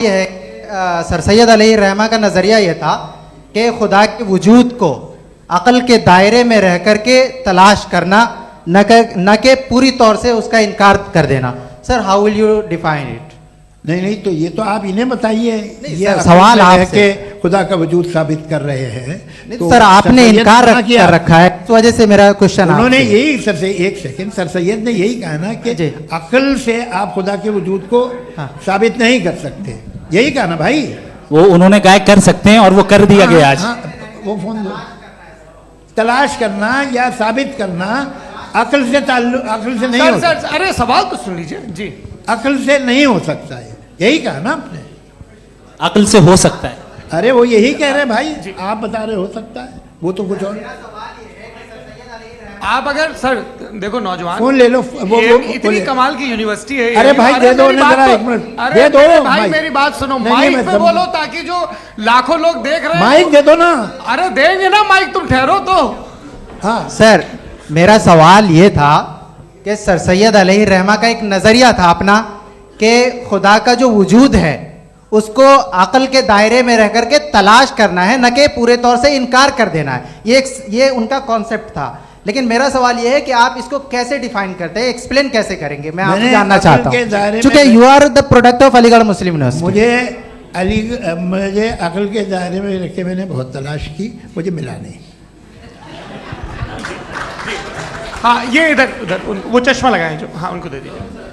ये है सर सैयद अलैहिर्रहमा का नज़रिया ये था कि खुदा के वजूद को अक़ल के दायरे में रह कर के तलाश करना, न कि पूरी तौर से उसका इनकार कर देना। Sir how will you define it? नहीं तो ये तो आप इन्हें बताइए। ये सवाल आपसे खुदा का वजूद साबित कर रहे हैं तो सर आपने इनकार कर रखा है, इस वजह से मेरा क्वेश्चन उन्होंने यही सर से एक सेकंड सर सैयद ने यही कहा ना कि अक्ल से आप खुदा के वजूद को साबित नहीं कर सकते, यही कहा ना भाई। वो उन्होंने कहा कर सकते हैं और वो कर दिया गया आज। वो फोन दो। तलाश करना या साबित करना अक्ल से अक्ल से नहीं हो सकता। अरे सवाल तो सुन लीजिए जी। अक्ल से नहीं हो सकता है, यही कहा ना आपने। अक्ल से हो सकता है। अरे वो यही कह रहे हैं भाई, आप बता रहे हो सकता है, वो तो कुछ और। आप अगर सर देखो नौजवान फोन ले लो, वो इतनी कमाल की यूनिवर्सिटी है। अरे भाई दे दो जरा, एक मिनट दे दो भाई, मेरी बात सुनो, माइक पे बोलो ताकि जो लाखों लोग देख रहे हैं। माइक दे दो ना। अरे देंगे ना माइक, तुम ठहरो तो। हाँ सर, मेरा सवाल ये था कि सर सैयद अलैहिर्रहमा का एक नज़रिया था अपना कि खुदा का जो वजूद है उसको अक़ल के दायरे में रह करके तलाश करना है, न कि पूरे तौर से इनकार कर देना है। ये उनका कॉन्सेप्ट था। लेकिन मेरा सवाल ये है कि आप इसको कैसे डिफाइन करते हैं, एक्सप्लेन कैसे करेंगे, मैं आपसे जानना चाहता हूँ, क्योंकि you are the product of Aligarh Muslim University. मुझे अक़ल के दायरे में रख के मैंने बहुत तलाश की, मुझे मिला नहीं। हाँ ये इधर वो चश्मा लगाए जो, हाँ उनको दे दीजिए।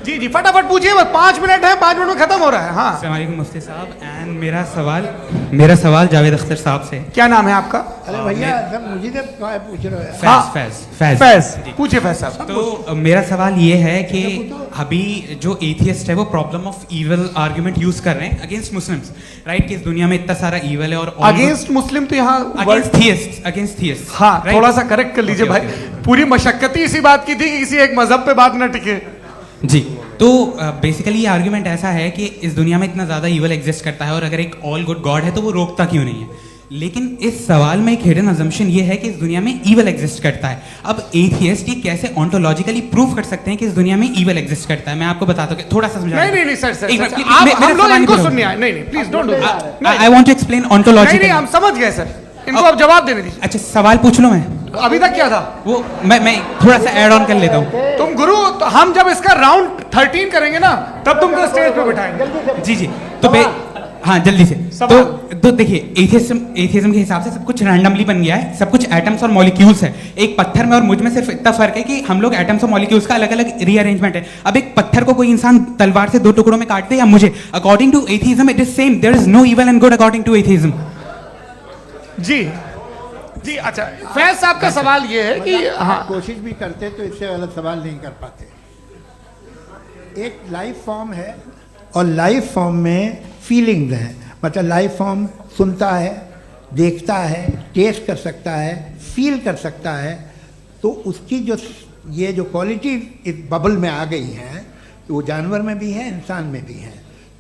जी जी फटाफट पूछिए, बस 5 मिनट है, 5 मिनट में खत्म हो रहा है। हाँ अस्सलाम वालेकुम मुफ्ती साहब। एंड मेरा सवाल जावेद अख्तर साहब से। क्या नाम है आपका? अरे भैया मुझे पूछ रहे हो। फैज पूछिए फैज साहब। तो मेरा सवाल ये है कि अभी जो एथियस्ट है वो problem of evil argument use कर रहे हैं अगेंस्ट मुस्लिम्स, राइट? कि इस दुनिया में इतना सारा ईवल है और अगेंस्ट मुस्लिम तो यहाँ अगेंस्ट थियस्ट। हाँ थोड़ा सा करेक्ट कर लीजिए भाई, पूरी मशक्कत ही इसी बात की थी कि किसी एक मजहब पे बात ना टिके। जी तो बेसिकली ये आर्ग्यूमेंट ऐसा है कि इस दुनिया में इतना ज़्यादा ईवल एग्जिस्ट करता है और अगर एक ऑल गुड गॉड है तो वो रोकता क्यों नहीं है? लेकिन इस सवाल में एक हिडन अजम्पशन ये है कि इस दुनिया में ईवल एग्जिस्ट करता है। अब एथियस्ट ये कैसे ऑन्टोलॉजिकली प्रूव कर सकते हैं कि इस दुनिया में ईवल एग्जिस्ट करता है? मैं आपको बताता हूँ, थोड़ा सा समझा। नहीं सर, हम लोग इनको सुनने आए। नहीं please don't do that. I want to explain ontologically. नहीं हम समझ गए सर, इनको अब जवाब देने दीजिए। अच्छा सवाल पूछ लो। मैं अभी तक क्या था वो मैं थोड़ा सा ऐड ऑन कर लेता हूँ। तुम गुरु, तो हम जब इसका राउंड 13 करेंगे ना तब तुमको स्टेज पे बिठाएंगे। जी तो हाँ जल्दी से। तो देखिए एथियज्म के हिसाब से सब कुछ रैंडमली बन गया है, सब कुछ एटम्स और मॉलिक्यूल्स है। एक पत्थर में और मुझ में सिर्फ इतना फर्क है कि हम लोग एटम्स और मॉलिक्यूल्स का अलग अलग रीअरेंजमेंट है। अब एक पत्थर को कोई इंसान तलवार से 2 टुकड़ों में काट दे या मुझे, according to atheism it is same. There is no evil and good according to atheism. जी अच्छा फैज साहब का सवाल ये है कि हाँ कोशिश भी करते तो इससे गलत सवाल नहीं कर पाते। एक लाइफ फॉर्म है और लाइफ फॉर्म में फीलिंग्स हैं, मतलब लाइफ फॉर्म सुनता है, देखता है, टेस्ट कर सकता है, फील कर सकता है। तो उसकी ये जो क्वालिटी इस बबल में आ गई है तो वो जानवर में भी है, इंसान में भी है।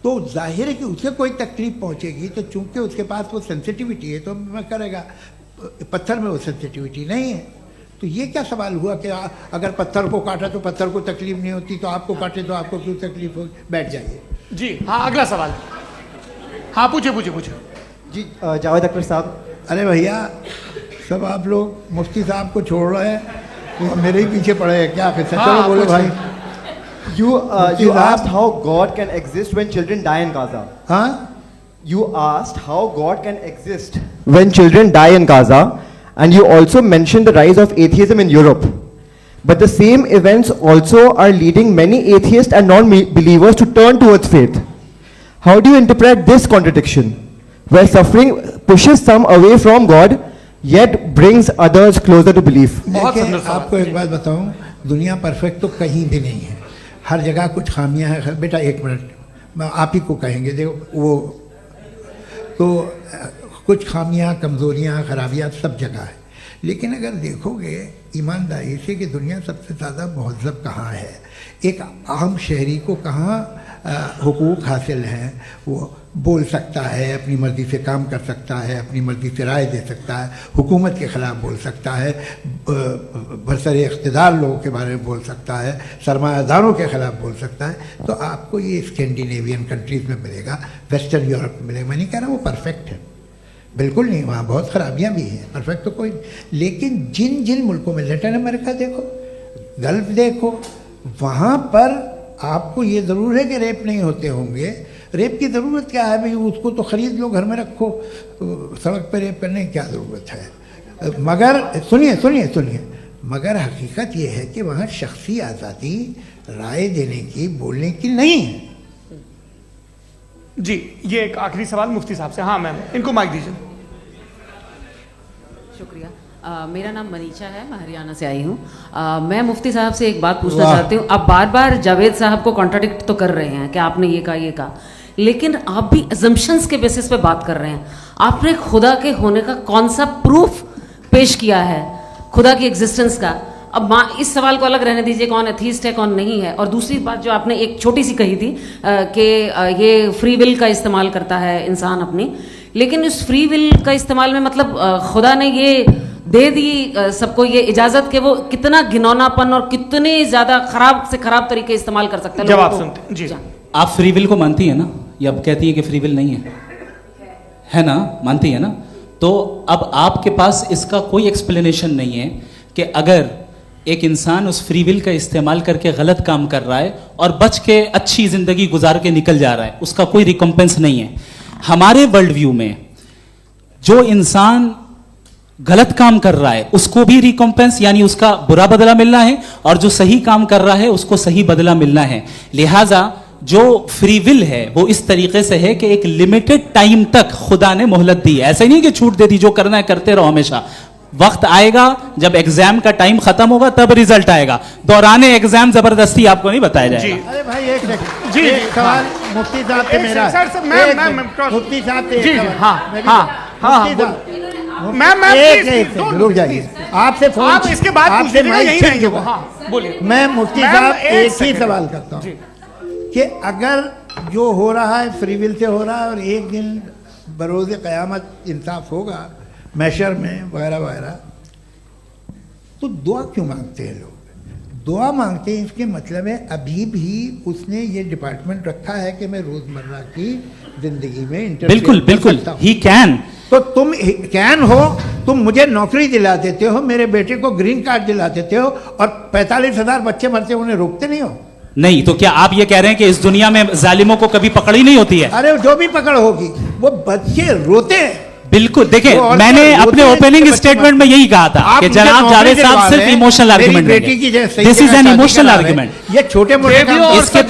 तो जाहिर है कि उसे कोई तकलीफ पहुंचेगी, तो चूंकि उसके पास वो सेंसिटिविटी है तो मैं करेगा। पत्थर में वो सेंसिटिविटी नहीं है। तो ये क्या सवाल हुआ कि अगर पत्थर को काटा तो पत्थर को तकलीफ नहीं होती, तो आपको काटे तो आपको क्यों तकलीफ हो? बैठ जाइए जी। हाँ अगला सवाल। हाँ पूछे जी जावेद अख्तर साहब। अरे भैया सब आप लोग मुफ्ती साहब को छोड़ रहे हैं, तो मेरे ही पीछे पड़े हैं क्या? फिर चलो बोलो भाई। You asked how God can exist when children die in Gaza. हाँ? You asked how God can exist when children die in Gaza, and you also mentioned the rise of atheism in Europe. But the same events also are leading many atheists and non-believers to turn towards faith. How do you interpret this contradiction, where suffering pushes some away from God, yet brings others closer to belief? आपको एक बात बताऊं, दुनिया perfect तो कहीं भी नहीं है, हर जगह कुछ खामियां हैं। बेटा एक मिनट, आप ही को कहेंगे, देखो वो तो कुछ खामियां, कमज़ोरियां, खराबियां सब जगह है। लेकिन अगर देखोगे ईमानदारी से कि दुनिया सबसे ज़्यादा महज़्ज़ब कहाँ है, एक आम शहरी को कहाँ हुकूक हासिल हैं, वो बोल सकता है, अपनी मर्ज़ी से काम कर सकता है, अपनी मर्ज़ी से राय दे सकता है, हुकूमत के ख़िलाफ़ बोल सकता है, बरसरे इक़्तिदार लोगों के बारे में बोल सकता है, सरमायादारों के ख़िलाफ़ बोल सकता है। तो आपको ये स्कैंडिनेवियन कंट्रीज़ में मिलेगा, वेस्टर्न यूरोप में मिलेगा। मैं नहीं कह रहा वो परफेक्ट है, बिल्कुल नहीं, वहाँ बहुत ख़राबियाँ भी हैं, परफेक्ट तो कोई नहीं। लेकिन जिन जिन मुल्कों में, लैटिन अमेरिका देखो, गल्फ़ देखो, वहाँ पर आपको ये ज़रूर है कि रेप नहीं होते होंगे। रेप की ज़रूरत क्या है भाई, उसको तो ख़रीद लो, घर में रखो, सड़क पर रेप करने की क्या ज़रूरत है। मगर सुनिए, मगर हकीकत ये है कि वहाँ शख्सी आज़ादी राय देने की, बोलने की नहीं है। जी, ये एक आखिरी सवाल मुफ्ती साहब से। हाँ मैम, इनको माइक दीजिए। शुक्रिया। मेरा नाम मनीषा है, मैं हरियाणा से आई हूँ। मैं मुफ्ती साहब से एक बात पूछना चाहती हूँ। आप बार बार जावेद साहब को कॉन्ट्राडिक्ट तो कर रहे हैं कि आपने ये कहा, लेकिन आप भी अजम्पशंस के बेसिस पे बात कर रहे हैं। आपने खुदा के होने का कौन सा प्रूफ पेश किया है, खुदा की एग्जिस्टेंस का? अब इस सवाल को अलग रहने दीजिए, कौन एथीस्ट है कौन नहीं है। और दूसरी बात जो आपने एक छोटी सी कही थी कि ये फ्री विल का इस्तेमाल करता है इंसान अपनी, लेकिन इस फ्री विल का इस्तेमाल में मतलब खुदा ने ये दे दी सबको ये इजाजत कि वो कितना घिनौनापन और कितने ज्यादा खराब से खराब तरीके इस्तेमाल कर सकते हैं। जवाब सुनते जी। आप फ्री विल को मानती है ना, या अब कहती है कि फ्री विल नहीं है ना, मानती है ना? तो अब आपके पास इसका कोई एक्सप्लेनेशन नहीं है कि अगर एक इंसान उस फ्री विल का इस्तेमाल करके गलत काम कर रहा है और बच के अच्छी जिंदगी गुजार के निकल जा रहा है, उसका कोई रिकम्पेंस नहीं है। हमारे वर्ल्ड व्यू में जो इंसान गलत काम कर रहा है उसको भी रिकम्पेंस यानी उसका बुरा बदला मिलना है, और जो सही काम कर रहा है उसको सही बदला मिलना है। लिहाजा जो फ्री विल है वो इस तरीके से है कि एक लिमिटेड टाइम तक खुदा ने मोहलत दी है। ऐसा नहीं कि छूट दे दी, जो करना है करते रहो हमेशा। वक्त आएगा जब एग्जाम का टाइम खत्म होगा तब रिजल्ट आएगा। दौराने एग्जाम जबरदस्ती आपको नहीं बताया जाएगा। अरे भाई एक सेकंड, जी, एक सवाल मुफ्ती साहब से मेरा, मुफ्ती साहब से जी, हाँ, रुक जाइए, आपसे फोन, आप इसके बाद आपसे यही रहेंगे वो। हाँ, बोलिए। मैं मुफ्ती साहब एक ही सवाल करता हूँ कि अगर जो हो रहा है फ्री विल से हो रहा है और एक दिन बरोज़ क़यामत इंसाफ होगा मैशर में वगैरह वगैरह, तो दुआ क्यों मांगते हैं लोग? दुआ मांगते हैं इसके मतलब है अभी भी उसने ये डिपार्टमेंट रखा है कि मैं रोज़मर्रा की ज़िंदगी में बिल्कुल बिल्कुल ही कैन। तो तुम कैन हो, तुम मुझे नौकरी दिला देते हो, मेरे बेटे को ग्रीन कार्ड दिला देते हो, और 45,000 बच्चे मरते उन्हें रोकते नहीं हो। नहीं तो क्या आप ये कह रहे हैं कि इस दुनिया में जालिमों को कभी पकड़ ही नहीं होती है? अरे जो भी पकड़ होगी वो बच्चे रोते हैं। बिल्कुल, देखिए मैंने अपने ओपनिंग स्टेटमेंट में यही कहा था कि जनाब जावेद साहब सिर्फ इमोशनल आर्गुमेंट देंगे। This is an emotional argument. ये छोटे मोटे इसके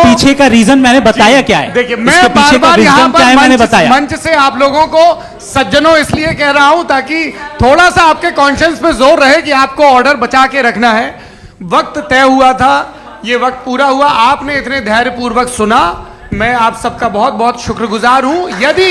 पीछे का रीजन मैंने बताया क्या है। देखिए मैं बार-बार यहाँ पर मंच से आप लोगों को सज्जनों इसलिए कह रहा हूं ताकि थोड़ा सा आपके कॉन्शियंस पे जोर रहे कि आपको ऑर्डर बचा के रखना है। वक्त तय हुआ था, ये वक्त पूरा हुआ, आपने इतने धैर्यपूर्वक सुना, मैं आप सबका बहुत बहुत शुक्रगुजार हूं। यदि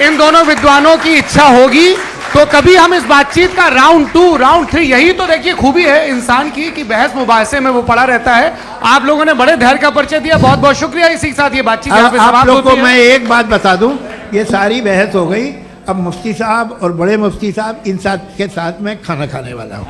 इन दोनों विद्वानों की इच्छा होगी तो कभी हम इस बातचीत का राउंड 2, राउंड 3, यही तो देखिए खूबी है इंसान की कि बहस मुबाहसे में वो पड़ा रहता है। आप लोगों ने बड़े धैर्य का परिचय दिया, बहुत बहुत शुक्रिया। इसी के साथ ये बातचीत यहाँ पे समाप्त होती है। मैं एक बात बता दूं, ये सारी बहस हो गई, अब मुफ्ती साहब और बड़े मुफ्ती साहब इन साथ के साथ मैं खाना खाने वाला हूँ।